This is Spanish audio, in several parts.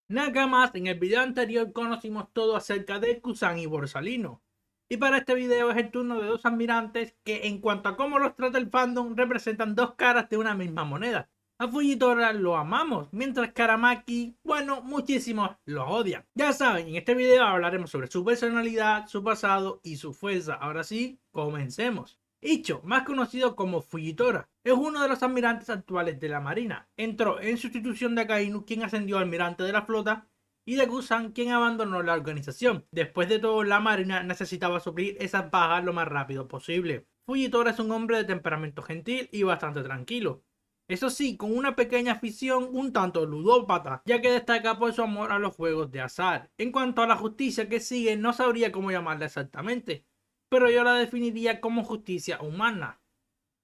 Nada más, en el video anterior conocimos todo acerca de Kusan y Borsalino. Y para este video es el turno de dos admirantes que en cuanto a cómo los trata el fandom representan dos caras de una misma moneda. A Fujitora lo amamos, mientras que Aramaki, bueno, muchísimos lo odian. Ya saben, en este video hablaremos sobre su personalidad, su pasado y su fuerza. Ahora sí, comencemos. Icho, más conocido como Fujitora, es uno de los almirantes actuales de la marina. Entró en sustitución de Akainu, quien ascendió a almirante de la flota, y de Kusan, quien abandonó la organización. Después de todo, la marina necesitaba suplir esas bajas lo más rápido posible. Fujitora es un hombre de temperamento gentil y bastante tranquilo. Eso sí, con una pequeña afición un tanto ludópata, ya que destaca por su amor a los juegos de azar. En cuanto a la justicia que sigue, no sabría cómo llamarla exactamente, pero yo la definiría como justicia humana.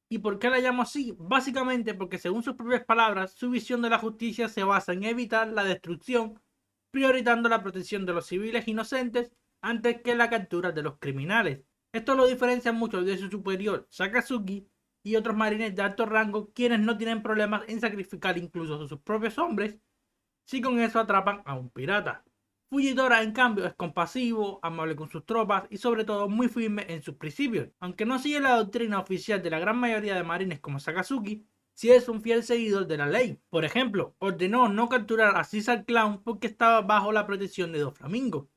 ¿Y por qué la llamo así? Básicamente porque según sus propias palabras, su visión de la justicia se basa en evitar la destrucción, priorizando la protección de los civiles inocentes antes que la captura de los criminales. Esto lo diferencia mucho de su superior, Sakazuki, y otros marines de alto rango, quienes no tienen problemas en sacrificar incluso a sus propios hombres si con eso atrapan a un pirata. Fujitora, en cambio, es compasivo, amable con sus tropas y sobre todo muy firme en sus principios. Aunque no sigue la doctrina oficial de la gran mayoría de marines como Sakazuki, sí es un fiel seguidor de la ley. Por ejemplo, ordenó no capturar a Caesar Clown porque estaba bajo la protección de Doflamingo.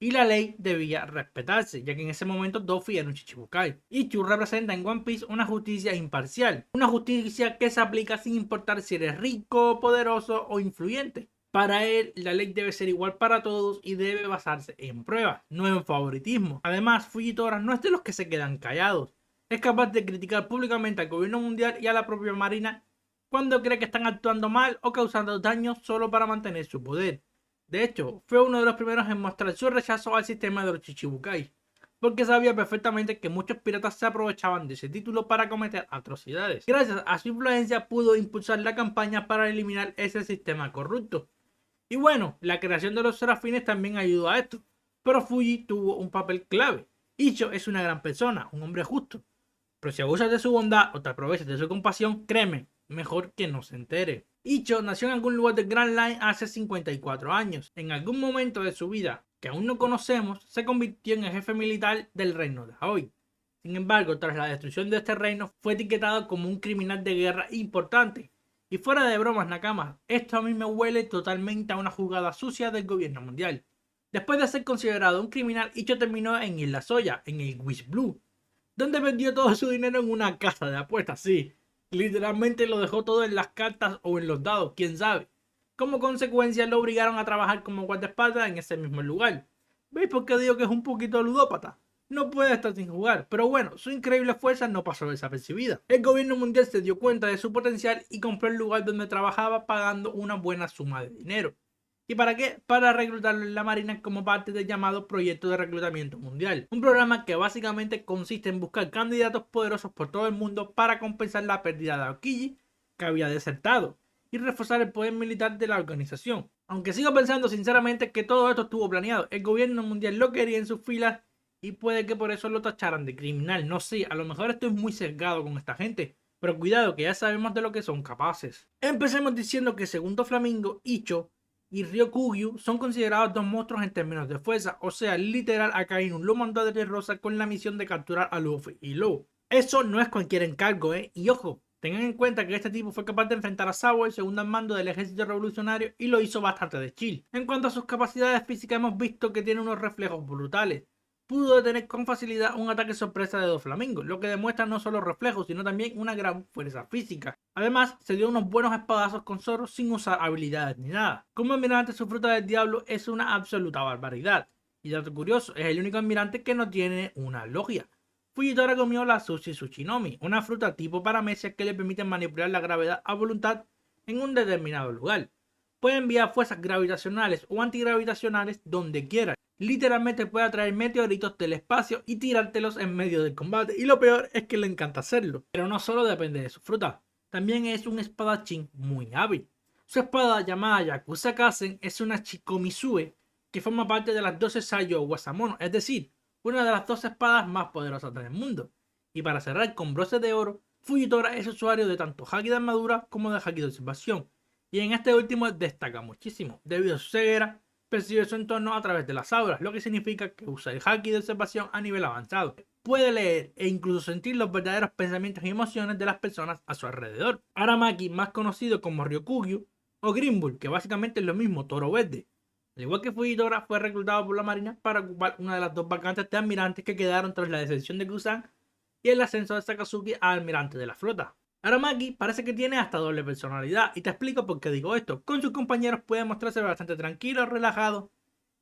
Y la ley debía respetarse, ya que en ese momento Doffy era un Chichibukai. Ichu representa en One Piece una justicia imparcial, una justicia que se aplica sin importar si eres rico, poderoso o influyente. Para él, la ley debe ser igual para todos y debe basarse en pruebas, no en favoritismo. Además, Fujitora no es de los que se quedan callados. Es capaz de criticar públicamente al gobierno mundial y a la propia marina cuando cree que están actuando mal o causando daños solo para mantener su poder. De hecho, fue uno de los primeros en mostrar su rechazo al sistema de los Chichibukai, porque sabía perfectamente que muchos piratas se aprovechaban de ese título para cometer atrocidades. Gracias a su influencia pudo impulsar la campaña para eliminar ese sistema corrupto. Y bueno, la creación de los serafines también ayudó a esto, pero Fuji tuvo un papel clave. Icho es una gran persona, un hombre justo, pero si abusas de su bondad o te aprovechas de su compasión, créeme, mejor que no se entere. Icho nació en algún lugar de Grand Line hace 54 años. En algún momento de su vida, que aún no conocemos, se convirtió en el jefe militar del reino de Aoi. Sin embargo, tras la destrucción de este reino, fue etiquetado como un criminal de guerra importante. Y fuera de bromas, Nakamas, esto a mí me huele totalmente a una jugada sucia del gobierno mundial. Después de ser considerado un criminal, Icho terminó en Isla Soya, en el Wish Blue, donde vendió todo su dinero en una casa de apuestas, sí. Literalmente lo dejó todo en las cartas o en los dados, quién sabe. Como consecuencia lo obligaron a trabajar como guardaespaldas en ese mismo lugar. ¿Veis por qué digo que es un poquito ludópata? No puede estar sin jugar, pero bueno, su increíble fuerza no pasó desapercibida. El gobierno mundial se dio cuenta de su potencial y compró el lugar donde trabajaba pagando una buena suma de dinero. ¿Y para qué? Para reclutarlo en la Marina como parte del llamado Proyecto de Reclutamiento Mundial. Un programa que básicamente consiste en buscar candidatos poderosos por todo el mundo para compensar la pérdida de Aokiji, que había desertado, y reforzar el poder militar de la organización. Aunque sigo pensando sinceramente que todo esto estuvo planeado, el gobierno mundial lo quería en sus filas y puede que por eso lo tacharan de criminal. No sé, a lo mejor estoy muy sesgado con esta gente. Pero cuidado, que ya sabemos de lo que son capaces. Empecemos diciendo que segundo Flamingo, Icho y Ryokugyu son considerados dos monstruos en términos de fuerza, o sea, literal Akainu lo mandó de Rosa con la misión de capturar a Luffy y Law. Eso no es cualquier encargo, y ojo, tengan en cuenta que este tipo fue capaz de enfrentar a Sabo, el segundo al mando del ejército revolucionario, y lo hizo bastante de chill. En cuanto a sus capacidades físicas, hemos visto que tiene unos reflejos brutales. Pudo detener con facilidad un ataque sorpresa de Doflamingo, lo que demuestra no solo reflejos, sino también una gran fuerza física. Además, se dio unos buenos espadazos con Zoro sin usar habilidades ni nada. Como almirante, su fruta del diablo es una absoluta barbaridad. Y dato curioso, es el único almirante que no tiene una logia. Fujitora comió la Sushi Tsuchinomi, una fruta tipo paramecia que le permite manipular la gravedad a voluntad en un determinado lugar. Puede enviar fuerzas gravitacionales o antigravitacionales donde quiera. Literalmente puede atraer meteoritos del espacio y tirártelos en medio del combate. Y lo peor es que le encanta hacerlo. Pero no solo depende de su fruta, también es un espadachín muy hábil. Su espada llamada Yakuza Kazen es una Chikomisue que forma parte de las 12 Sayo Wasamono, es decir, una de las 12 espadas más poderosas del mundo. Y para cerrar con broche de oro, Fujitora es usuario de tanto haki de armadura como de haki de observación, y en este último destaca muchísimo. Debido a su ceguera, percibe su entorno a través de las auras, lo que significa que usa el haki de observación a nivel avanzado. Puede leer e incluso sentir los verdaderos pensamientos y emociones de las personas a su alrededor. Aramaki, más conocido como Ryokugyu o Green Bull, que básicamente es lo mismo, toro verde. Al igual que Fujitora, fue reclutado por la marina para ocupar una de las dos vacantes de almirantes que quedaron tras la deserción de Kusan y el ascenso de Sakazuki a almirante de la flota. Aramaki parece que tiene hasta doble personalidad, y te explico por qué digo esto. Con sus compañeros puede mostrarse bastante tranquilo, relajado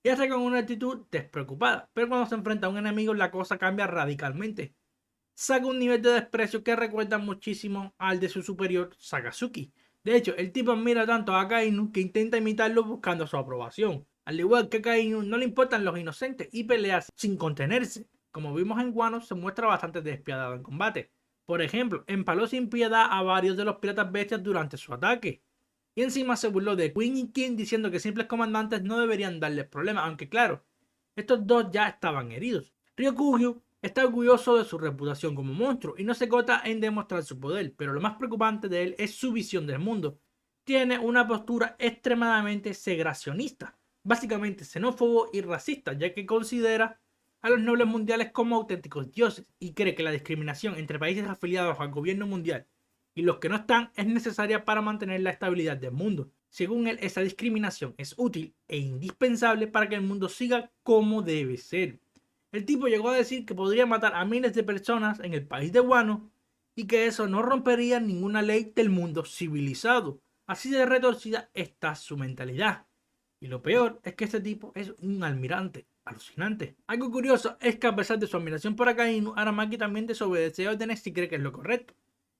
y hasta con una actitud despreocupada, pero cuando se enfrenta a un enemigo la cosa cambia radicalmente. Saca un nivel de desprecio que recuerda muchísimo al de su superior Sakazuki. De hecho, el tipo admira tanto a Akainu que intenta imitarlo buscando su aprobación. Al igual que Akainu, no le importan los inocentes y pelea sin contenerse. Como vimos en Wano, se muestra bastante despiadado en combate. Por ejemplo, empaló sin piedad a varios de los piratas bestias durante su ataque. Y encima se burló de Queen y King diciendo que simples comandantes no deberían darles problemas, aunque claro, estos dos ya estaban heridos. Ryokugyu está orgulloso de su reputación como monstruo y no se corta en demostrar su poder, pero lo más preocupante de él es su visión del mundo. Tiene una postura extremadamente segregacionista, básicamente xenófobo y racista, ya que considera a los nobles mundiales como auténticos dioses y cree que la discriminación entre países afiliados al gobierno mundial y los que no están es necesaria para mantener la estabilidad del mundo. Según él, esa discriminación es útil e indispensable para que el mundo siga como debe ser. El tipo llegó a decir que podría matar a miles de personas en el país de Wano y que eso no rompería ninguna ley del mundo civilizado. Así de retorcida está su mentalidad. Y lo peor es que este tipo es un almirante. Alucinante. Algo curioso es que a pesar de su admiración por Akainu, Aramaki también desobedece órdenes si cree que es lo correcto.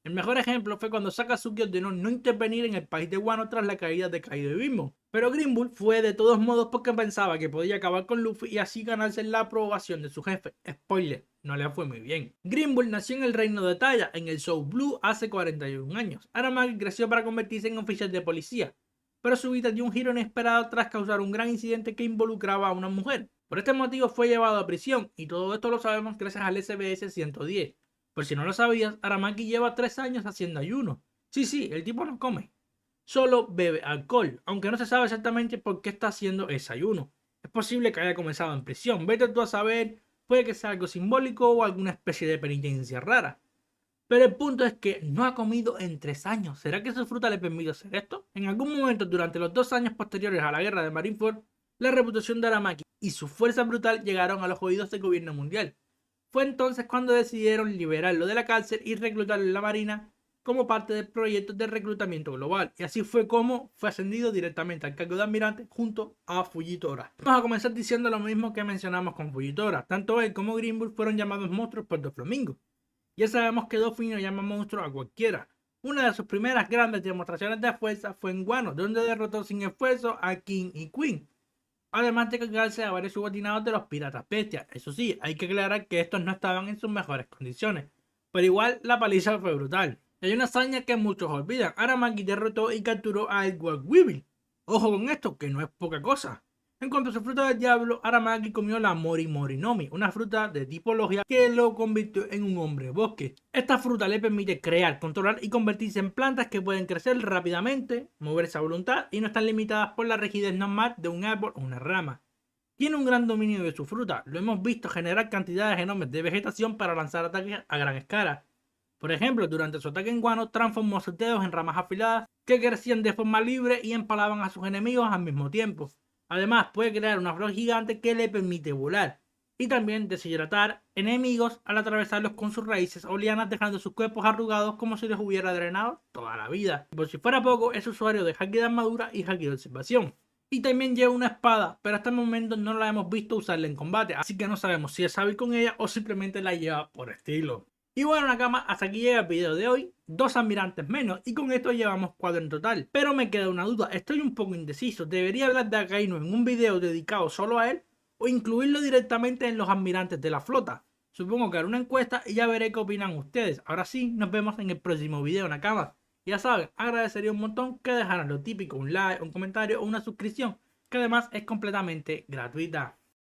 El mejor ejemplo fue cuando Sakazuki ordenó no intervenir en el país de Wano tras la caída de Kaido y Bimbo. Pero Green Bull fue de todos modos porque pensaba que podía acabar con Luffy y así ganarse la aprobación de su jefe. Spoiler, no le fue muy bien. Green Bull nació en el reino de Taya, en el South Blue, hace 41 años. Aramaki creció para convertirse en oficial de policía, pero su vida dio un giro inesperado tras causar un gran incidente que involucraba a una mujer. Por este motivo fue llevado a prisión, y todo esto lo sabemos gracias al SBS 110. Por si no lo sabías, Aramaki lleva 3 años haciendo ayuno. Sí, el tipo no come. Solo bebe alcohol, aunque no se sabe exactamente por qué está haciendo ese ayuno. Es posible que haya comenzado en prisión, vete tú a saber, puede que sea algo simbólico o alguna especie de penitencia rara. Pero el punto es que no ha comido en 3 años. ¿Será que su fruta le permite hacer esto? En algún momento durante los 2 años posteriores a la guerra de Marineford, la reputación de Aramaki y su fuerza brutal llegaron a los oídos del gobierno mundial. Fue entonces cuando decidieron liberarlo de la cárcel y reclutarlo en la marina como parte del proyecto de reclutamiento global. Y así fue como fue ascendido directamente al cargo de almirante junto a Fujitora. Vamos a comenzar diciendo lo mismo que mencionamos con Fujitora. Tanto él como Green Bull fueron llamados monstruos por Doflamingo. Ya sabemos que Doflamingo no llama monstruo a cualquiera. Una de sus primeras grandes demostraciones de fuerza fue en Wano, donde derrotó sin esfuerzo a King y Queen, además de cargarse a varios subordinados de los piratas bestias. Eso sí, hay que aclarar que estos no estaban en sus mejores condiciones, pero igual la paliza fue brutal. Y hay una hazaña que muchos olvidan: Aramaki derrotó y capturó a Edward Weevil. Ojo con esto, que no es poca cosa. En cuanto a su fruta del diablo, Aramaki comió la Mori Mori Nomi, una fruta de tipo logia que lo convirtió en un hombre bosque. Esta fruta le permite crear, controlar y convertirse en plantas que pueden crecer rápidamente, moverse a voluntad y no están limitadas por la rigidez normal de un árbol o una rama. Tiene un gran dominio de su fruta, lo hemos visto generar cantidades enormes de vegetación para lanzar ataques a gran escala. Por ejemplo, durante su ataque en Wano, transformó sus dedos en ramas afiladas que crecían de forma libre y empalaban a sus enemigos al mismo tiempo. Además, puede crear una flor gigante que le permite volar y también deshidratar enemigos al atravesarlos con sus raíces o lianas, dejando sus cuerpos arrugados como si les hubiera drenado toda la vida. Por si fuera poco, es usuario de haki de armadura y haki de observación. Y también lleva una espada, pero hasta el momento no la hemos visto usarla en combate, así que no sabemos si es hábil con ella o simplemente la lleva por estilo. Y bueno, Nakama, hasta aquí llega el video de hoy. 2 almirantes menos y con esto llevamos 4 en total. Pero me queda una duda, estoy un poco indeciso. ¿Debería hablar de Akainu en un video dedicado solo a él o incluirlo directamente en los almirantes de la flota? Supongo que haré una encuesta y ya veré qué opinan ustedes. Ahora sí, nos vemos en el próximo video, Nakama. Ya saben, agradecería un montón que dejaran lo típico, un like, un comentario o una suscripción, que además es completamente gratuita.